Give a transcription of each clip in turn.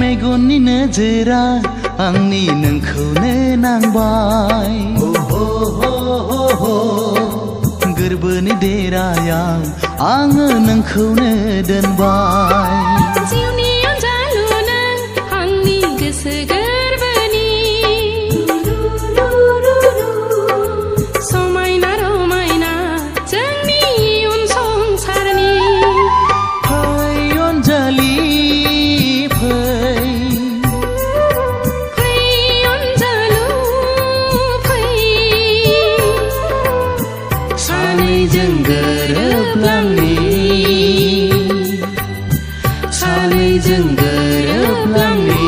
मेगननि नोजोरा आंनि नोंखौनो नांबाय गोरबोनि देरायाव आङो नोंखौनो दोनबाय जिउनि अनजालु नों आंनि गोसो गोरबोनि समायना रमायना जोंनि इयुन संसारनि फै अनजालि सानैजों गोरोबलांनि सानैजों गोरोबलांनि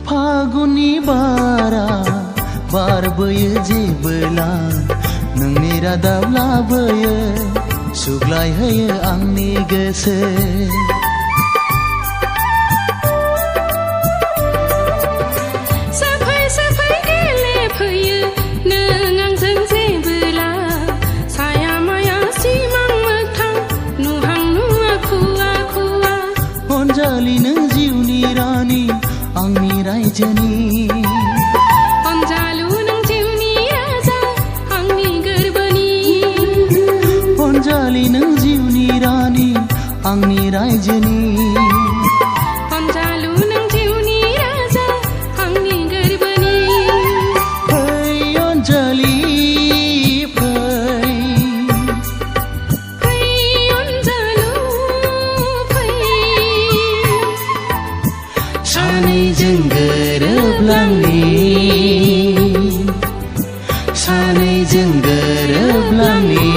फागुननि बारा बारबोयो जेबोला नोंनि रादाब लाबोयो सुग्लायहोयो आंनि गोसो सफै सफै गेलेफैयो नों आंजों जेबोला साया माया सिमां मोगथां नुहां नुवा खुवा खुवा अनजालि नों जिउनि रानि आंनि रायजोनि अनजालु नों जिउनि राजा आंनि गोरबोनि अनजालि नों जिउनि रानि आंनि रायजोनि अनजालु नों जिउनि राजा आंनि गोरबोनि फै अनजालि फै अनजालु फै सानैजों गोरोबलांनि सानैजों गोरोबलांनि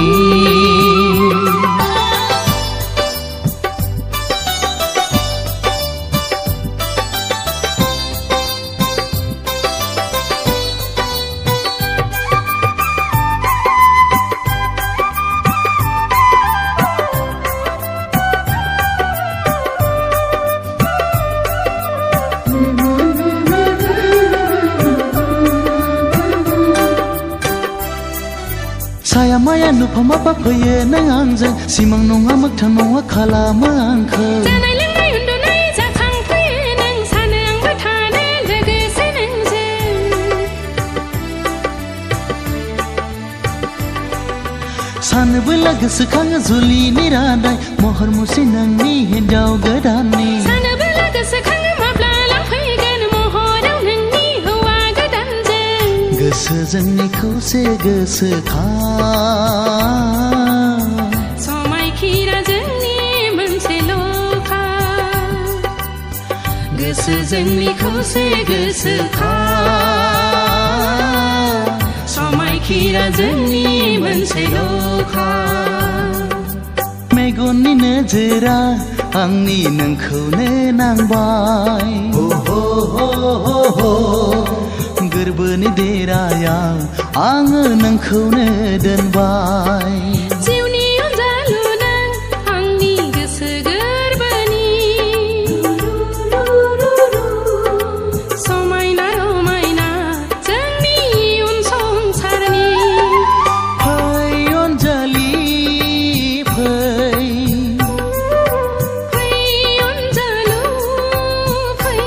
साया माया नुफामा फैयो नों आंजों सिमां नङा मोगथां नङा खालामो आंखौ जानाय लोंनाय उन्दुनाय जाखांफैयो नों सानो आंबो थानो लोगोसे नोंजों सानबोला गोसोखाङो जुलिनि रादाय महर मुस्रि नोंनि हिन्जाव गोदाननि सानबोला गोसोखाङो माब्ला लांफैगोन महराव नोंनि हौवा गोदानजों गोसो जोंनि खौसे गोसोखां समायखिरा जोंनि मोनसेल'खा गोसो जोंनि खौसे गोसोखां समायखिरा जोंनि मोनसेल'खा मेगननि नोजोरा आंनि नोंखौनो नांबाय गोरबोनि देरायाव आङो नोंखौनो दोनबाय जिउनि अनजालु नों आंनि गोसो गोरबोनि समायना रमायना जोंनि इयुन संसारनि फै अनजालि फै अनजालु फै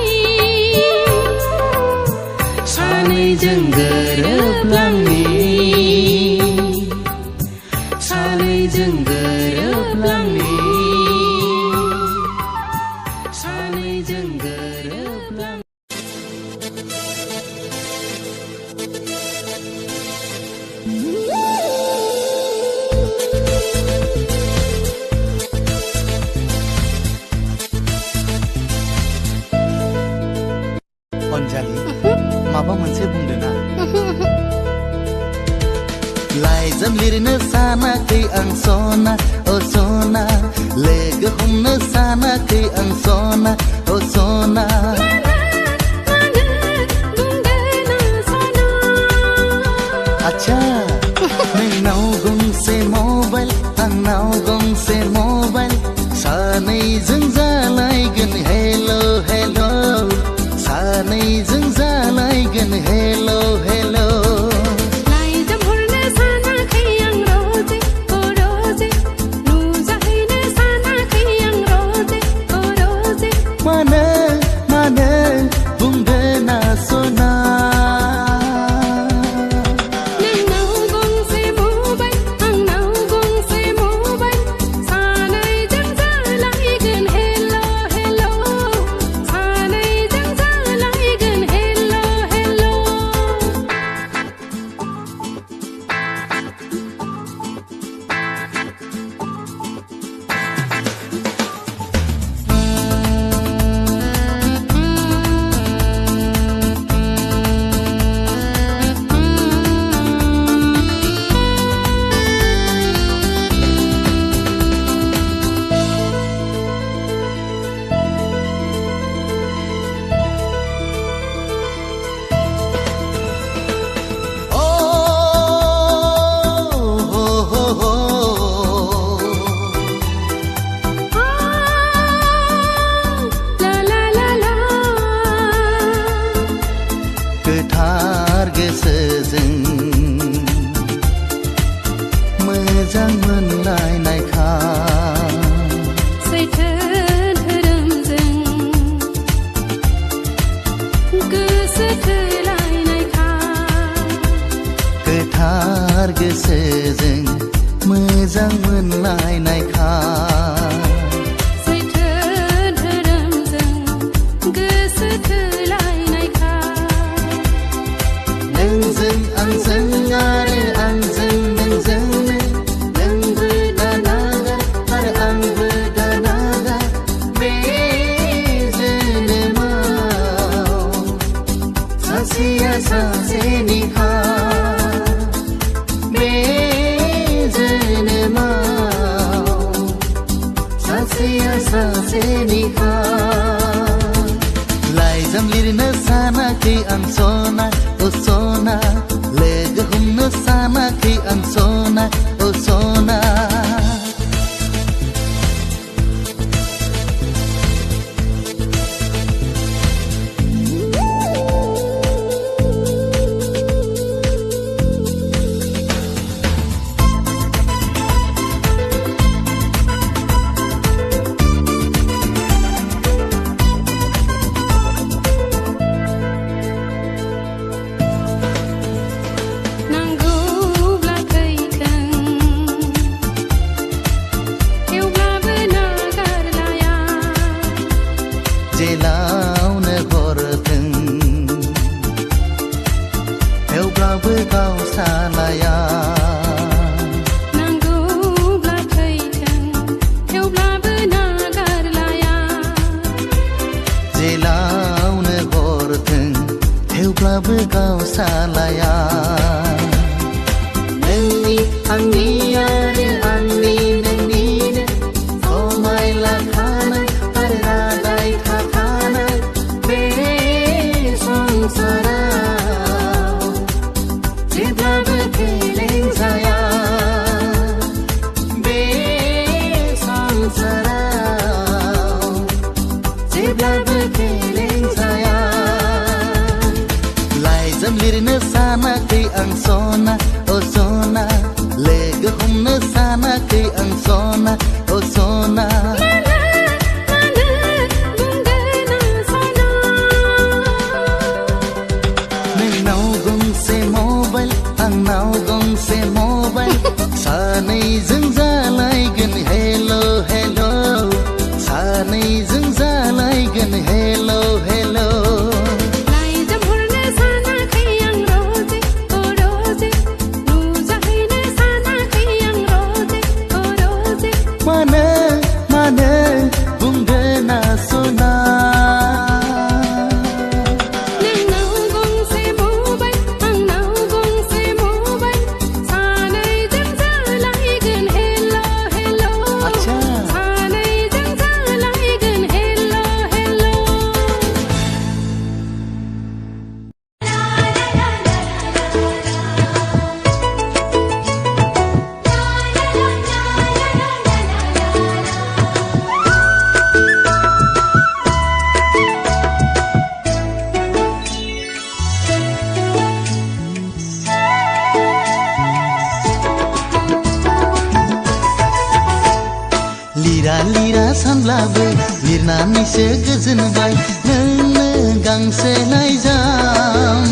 सानैजों गोरोबलांनि सानैजों गोरोबलांनि सानैजों गोरोबलांनि अनजालि माबा मोनसे बुंदो ना लाइजाम लिरनो सानाखै आं सना ओ सना लोगो हमनो सानाखै आं सना ओ सना गंसे मबाइल सानैजों जालायगोन हेलो हेलो सानैजों जालायगोन हेलो हेलो लाइजाम हरनो सानाखै आं रोजे ओ रोजे नुजाहैनो सानाखै आं रोजे ओ रोजे मानो मानो बुंदो ना सना गोथार गोसोजों मोजां मोनलायनायखा सैथो धोरोमजों गोसो थोलायनायखा गोथार गोसोजों मोजां मोनलायनायखा सैथो धोरोमजों गोसो थोलायनायखा नोंजों आंजों आरो आंजों नोंजोंनो नोंबो दानागार आरो आंबो दानागार बे जोनोमाव सासेया सासेनिखा बे जोनोमाव सासेया सासेनिखा लाइजाम लिरनो सानाखै आं सना ओ सना लोगो हमनो सानाखै आं सना ओ सना नांगौब्ला फैथों थेवब्लाबो नागारलाया जेलावनो हरथों थेवब्लाबो गावसालाया नांगौब्ला फैथों थेवब्लाबो नागारलाया जेलावनो हरथों थेवब्लाबो गावसालाया नोंनि आंनि आरो आंनि नोंनिनो समायलाखानाय आरो रादाय थाखानाय बे संसाराव जेब्लाबो फेलें जाया बे संसाराव जेब्लाबो फेलें जाया लाइजाम लिरनो सानाखै आं सना ओ सना लोगो हमनो सानाखै आं सना ओ सना मानो मानो बुंदो ना सना नोंनाव गंसे मबाइल आंनाव गंसे मबाइल सानैजों जालायगोन हेलो हेलो सानैजों जालायगोन हेलो हेलो लाइजाम हरनो सानाखै आं रोजे ओ रोजे नुजाहैनो सानाखै आं रोजे ओ रोजे मानो मानो बुंदो ना सना नोंनाव गंसे मबाइल आंनाव गंसे मबाइल सानैजों जालायगोन हेलो हेलो आच्छा सानैजों जालायगोन हेलो हेलो लिरा लिरा सानब्लाबो लिरनानैसो गोजोनबाय नोंनो गांसे लाइजाम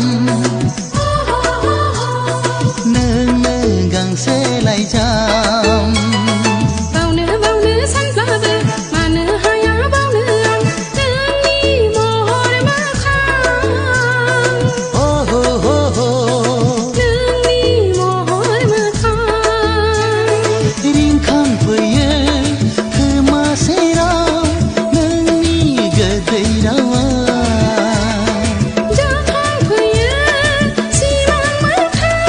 नोंनो गांसे लाइजाम बावनो बावनो सानब्लाबो मानो हाया बावनो आं नोंनि महर मोखां नोंनि महर मोखां रिंखांफैयो खोमा सेराव नोंनि गोदै रावा जाखांफैयो सिमां मोखां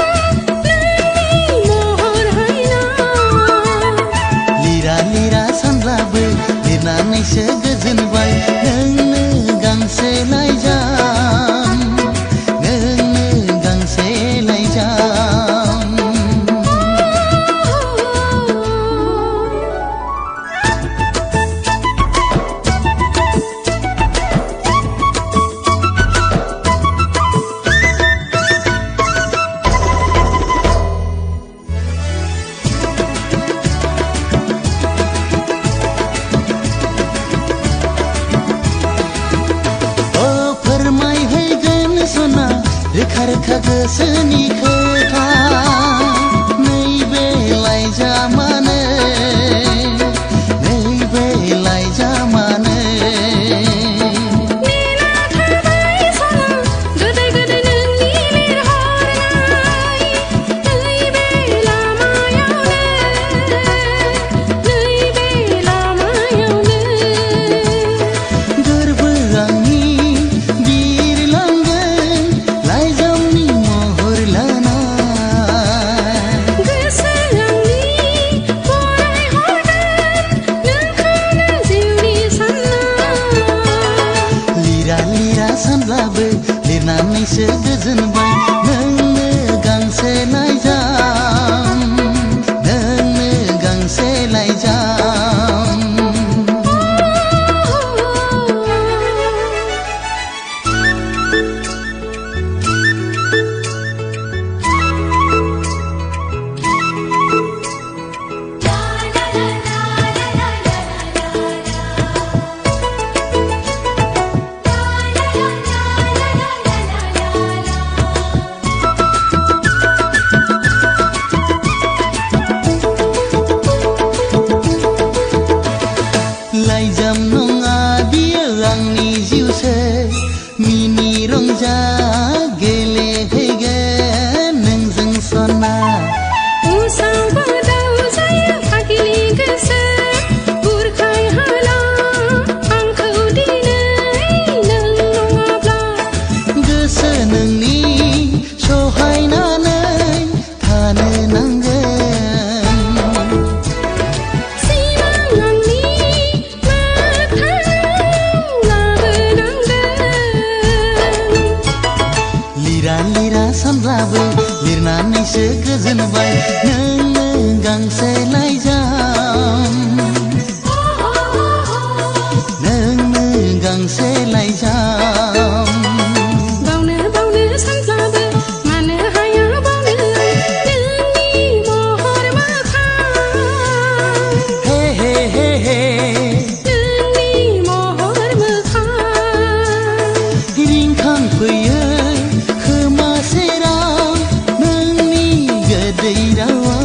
नोंनि महर हायना लिरा लिरा सानब्लाबो लिरनानैसो गोजोनबाय नोंनो गांसे लाइजाम नोंनो गांसे लाइजाम फोरमायहैगोन सना रोखा रोखा गोसोनि खोथा नैबे लाइजामानो नैबे लाइजामानो नेना थाबाय सना गोदै गोदै नोंनि लिरहरनाय नैबे लामायावनो गोरबो आंनि बिरलांगोन लाइजामनि महर लाना गोसो आंनि फरायहरगोन नोंखौनो जिउनि सानना लिरा लिरा सानब्लाबो लिरनानैसो गोजोनबाय नोंनो गांसे लाइजाम नोंनो गांसे लाइजाम लाइजाम नङा बियो आंनि जिउसो मिनि रंजा गेलेहैगोन नोंजों सना उसाव बादाव जायो फाग्लि गोसो बुरखाय हाला आंखौ दिनै नों नङाब्ला गोसो नोंनि सहायनानै थानो नांगोन सिमां आंनि मोखाङाव लाबोनांगोन लिरा लिरा सानब्लाबो लिरनानैसो गोजोनबाय नोंनो गांसे लाइजाम नोंनो गांसे लाइजाम बावनो बावनो सानब्लाबो मानो हाया बावनो नोंनि महर मोखां हे हे हे हे नोंनि महर मोखां रिंखांफैयो खोमा सेराव नोंनि गोदै रावा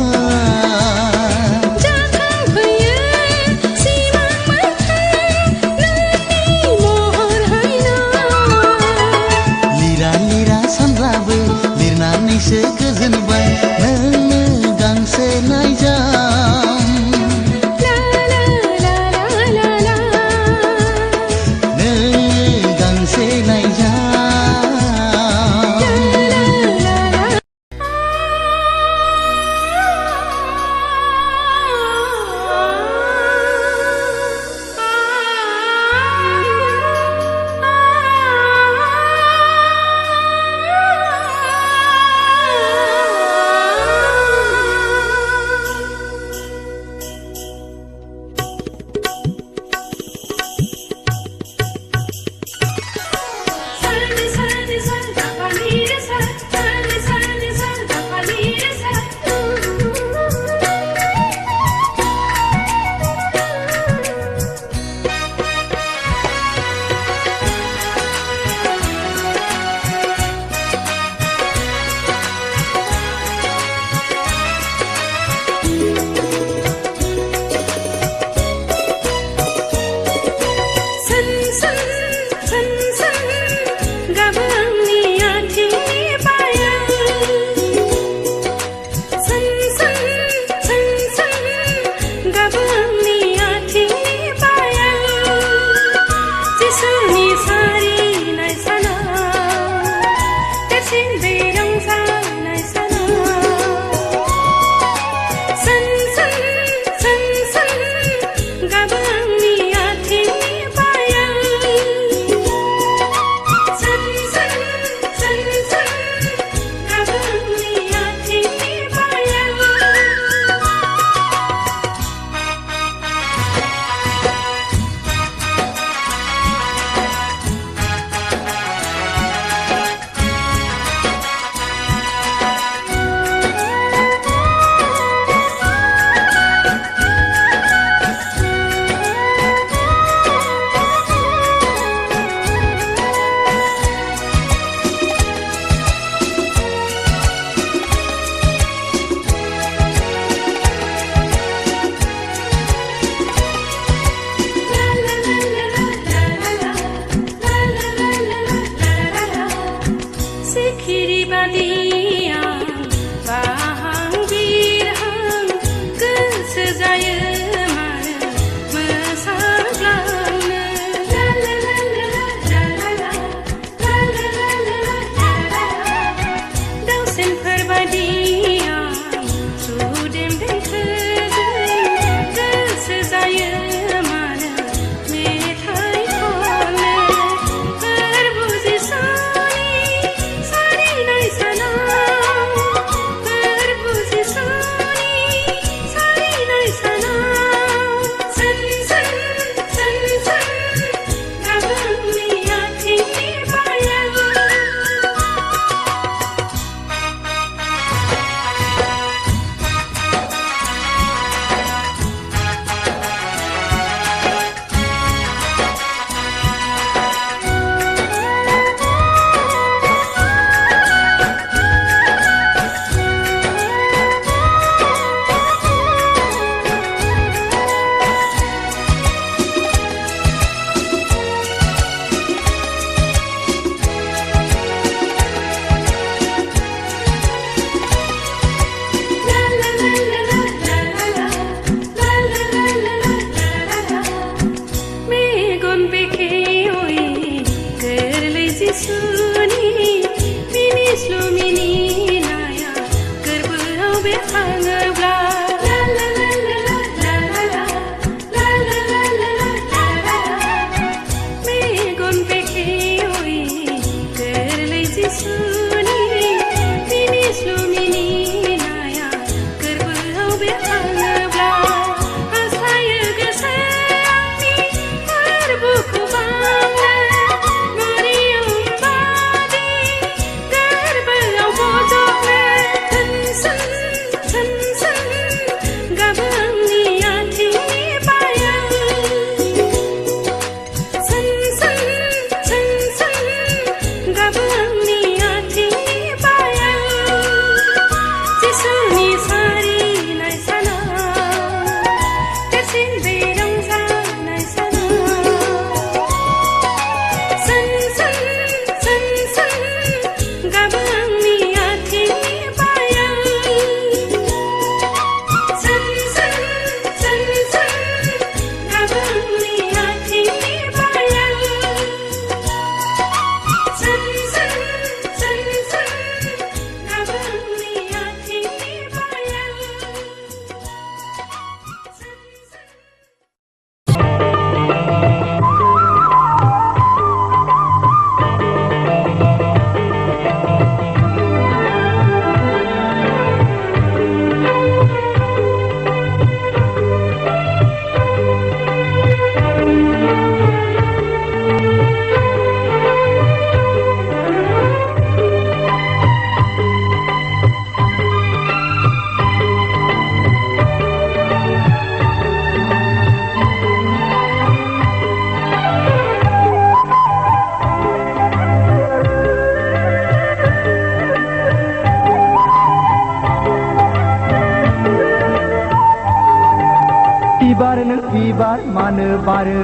बिबार मानो बारो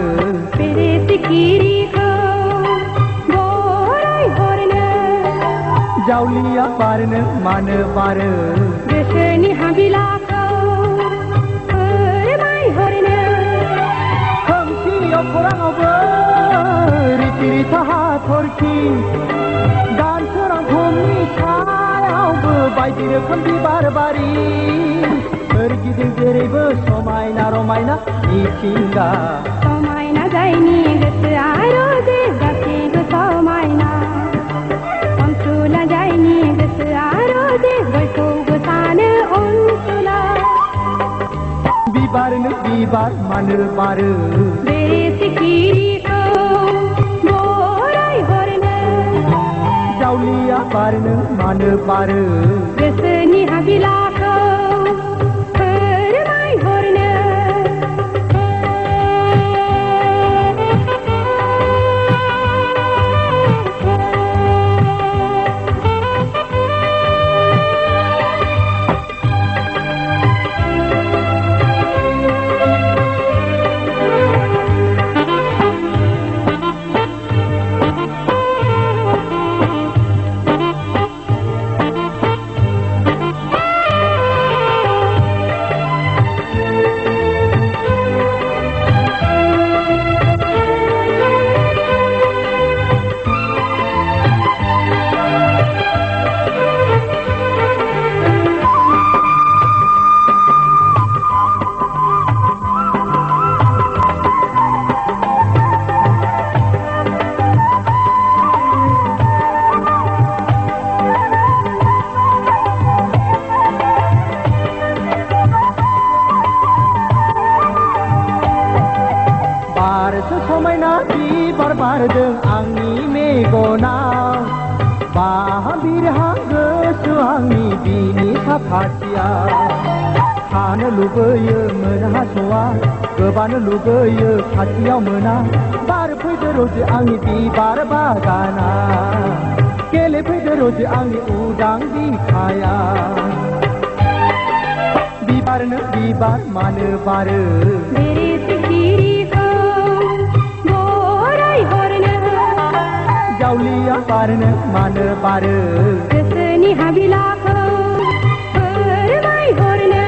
बेरे सिखिरिखौ बराय हरनो जावलिया बारनो मानो बारो गोसोनि हाबिलाखौ फोरमायहरनो खोमसियाव खौराङावबो रिथि रिथा हाथरखि दानसोरां भुमनि सायावबो बायदि रोखोम बिबार बारि सोरगिदिं जेरैबो समायना रमायना मिथिंगा समायना जायनि गोसोआ रोजे गासैबो समायना अनसुला जायनि गोसोआ रोजे बयखौबो सानो अनसुला बिबारनो बिबार मानो बारो बेरे सिखिरिखौ बराय हरनो जावलिया बारनो मानो बारो गोसोनि हाबिलाखौ फोरमायहरनो समायना बिबार बारदों आंनि मेगनाव बाहा बिरहां गोसो आंनि बिनि साखाथियाव थानो लुबैयो मोनहास'आ गोबानो लुबैयो खाथियाव मोना बारफैदो रोजे आंनि बिबार बागाना गेलेफैदो रोजे आंनि उदां बिखाया बिबारनो बिबार मानो बारो बेरे सिखिरिखौ बराय हरनो जावलिया बारनो मानो बारो गोसोनि हाबिलाखौ फोरमायहरनो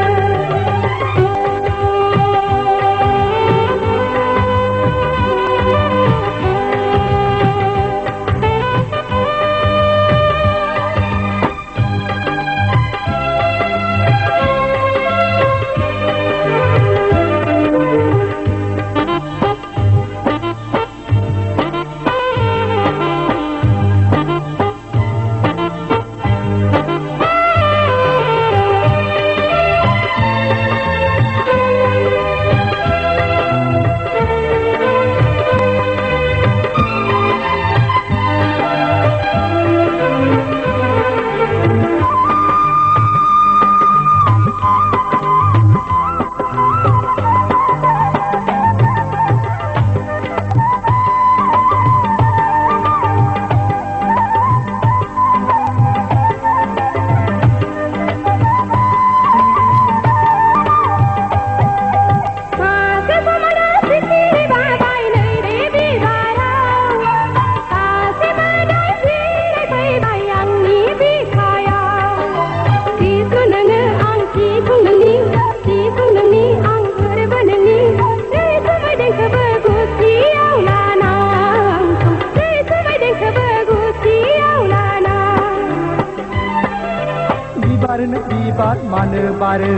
बिबार मानो बारो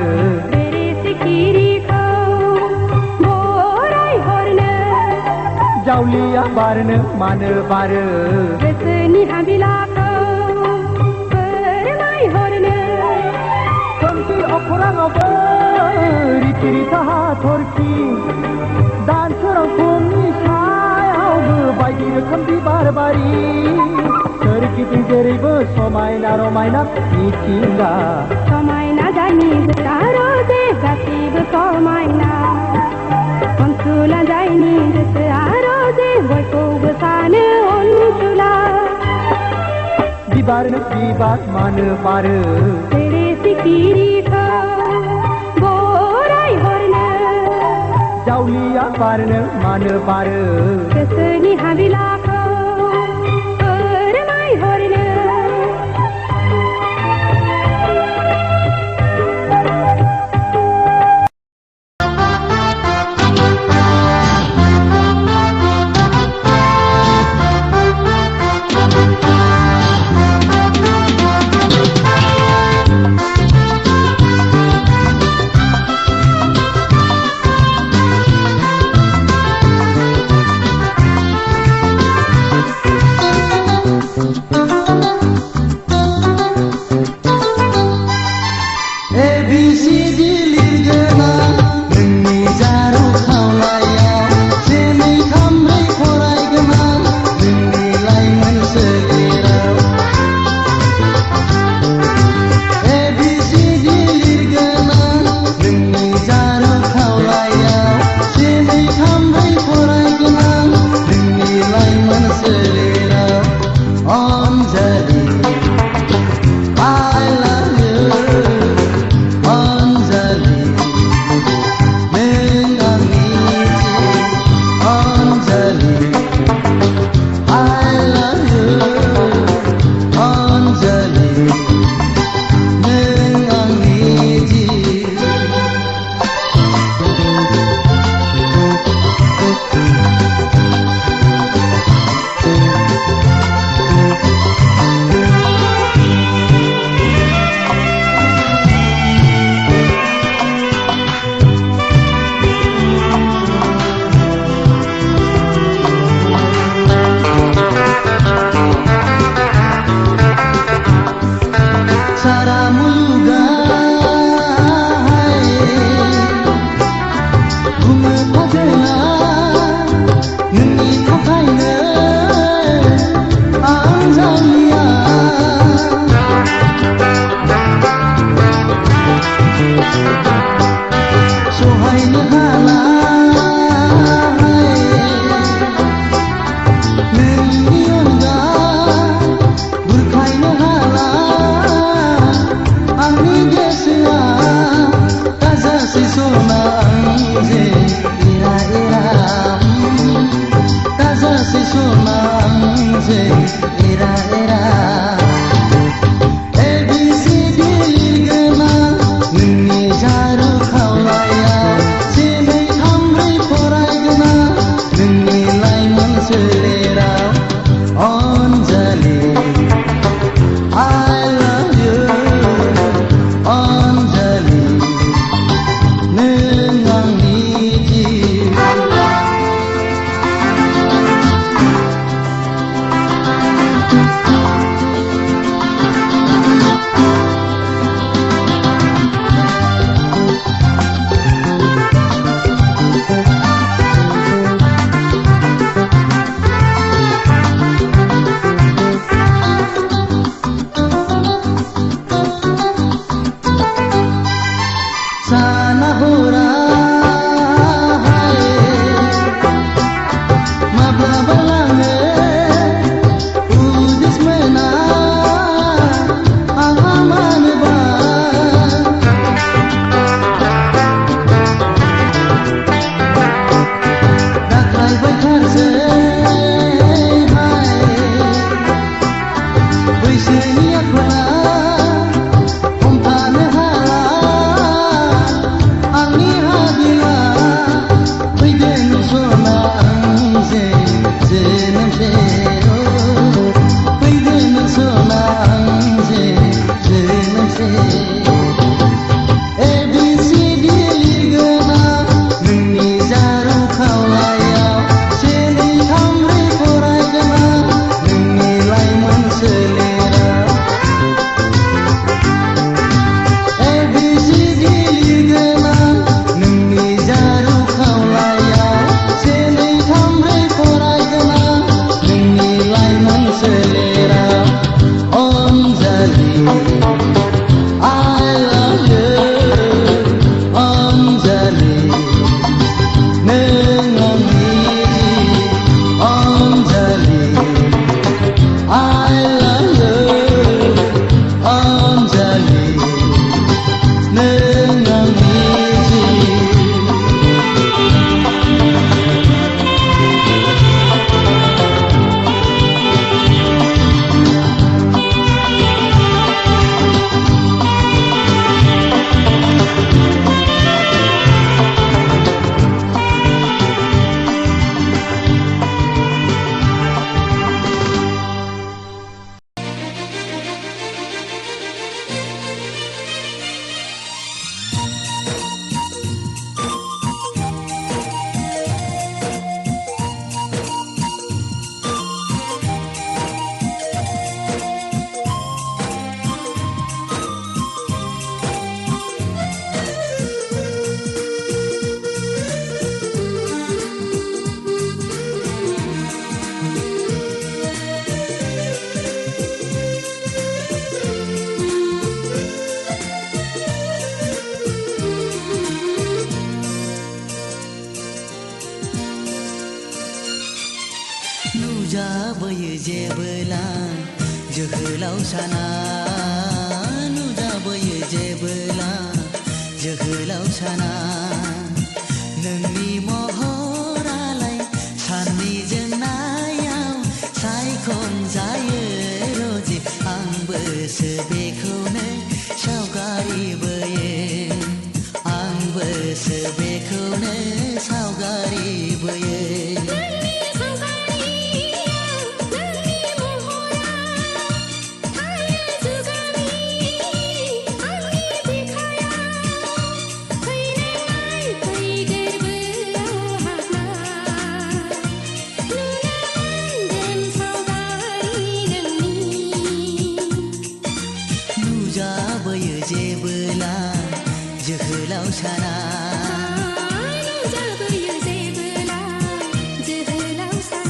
बेरे सिखिरिखौ बराय हरनो जावलिया बारनो मानो बारो गोसोनि हाबिलाखौ फोरमायहरनो खोमसि अखराङावबो रिथि रिथा हाथरखि दानसोरां भुमनि सायावबो बायदि रोखोम बिबार बारि सोरगिदिं जेरैबो समायना रमायना मिथिंगा समायना जायनि गोसोआ रोजे गासैबो समायना अनसुला जायनि गोसोआ रोजे बयखौबो सानो अनसुला बिबारनो बिबार मानो बारो बेरे सिखिरिखौ बराय हरनो जावलिया बारनो मानो बारो गोसोनि हाबिलाखौ फोरमायहरनो नुजाबोयो जेबोला जोहोलाव साना नुजाबोयो जेबोला जोहोलाव साना नोंनि महरालाय साननि जोंनायाव सायख'जायो रजे आंबोसो बेखौनो सावगारि बोयो आंबोसो बेखौनो सावगारि बोयो नुजाबोयो जेबोला जोहोलाव साना नुजाबोयो जेबोला जोहोलाव साना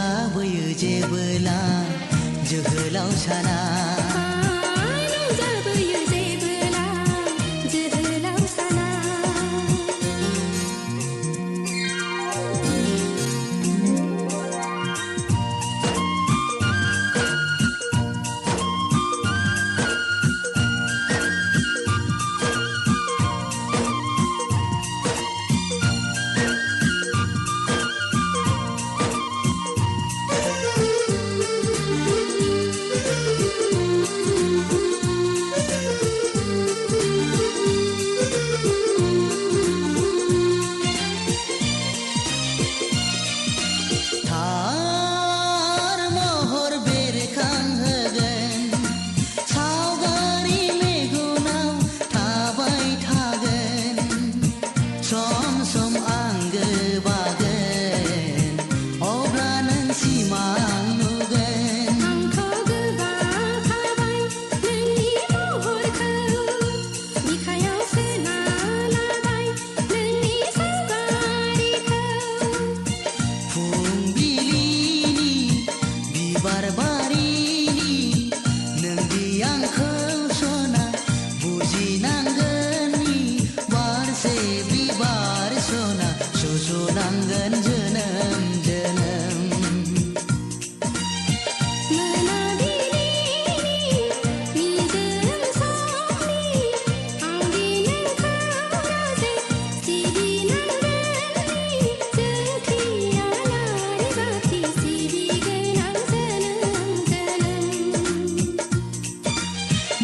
नुजाबोयो जेबोला जोहोलाव साना नुजाबोयो जेबोला जोहोलाव साना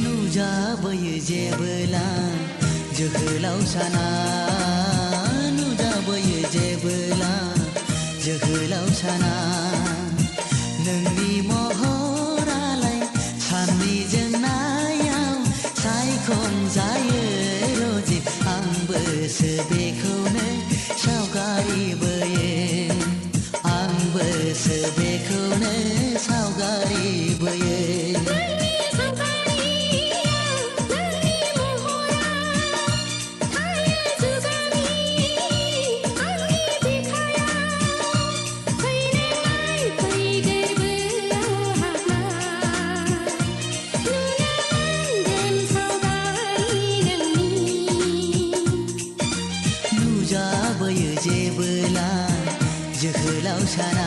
नुजाबोयो जेबोला जोहोलाव साना नुजाबोयो जेबोला जोहोलाव साना नोंनि महरालाय साननि जोंनायाव सायख'जायो रजे आंबोसो बेखौनो साना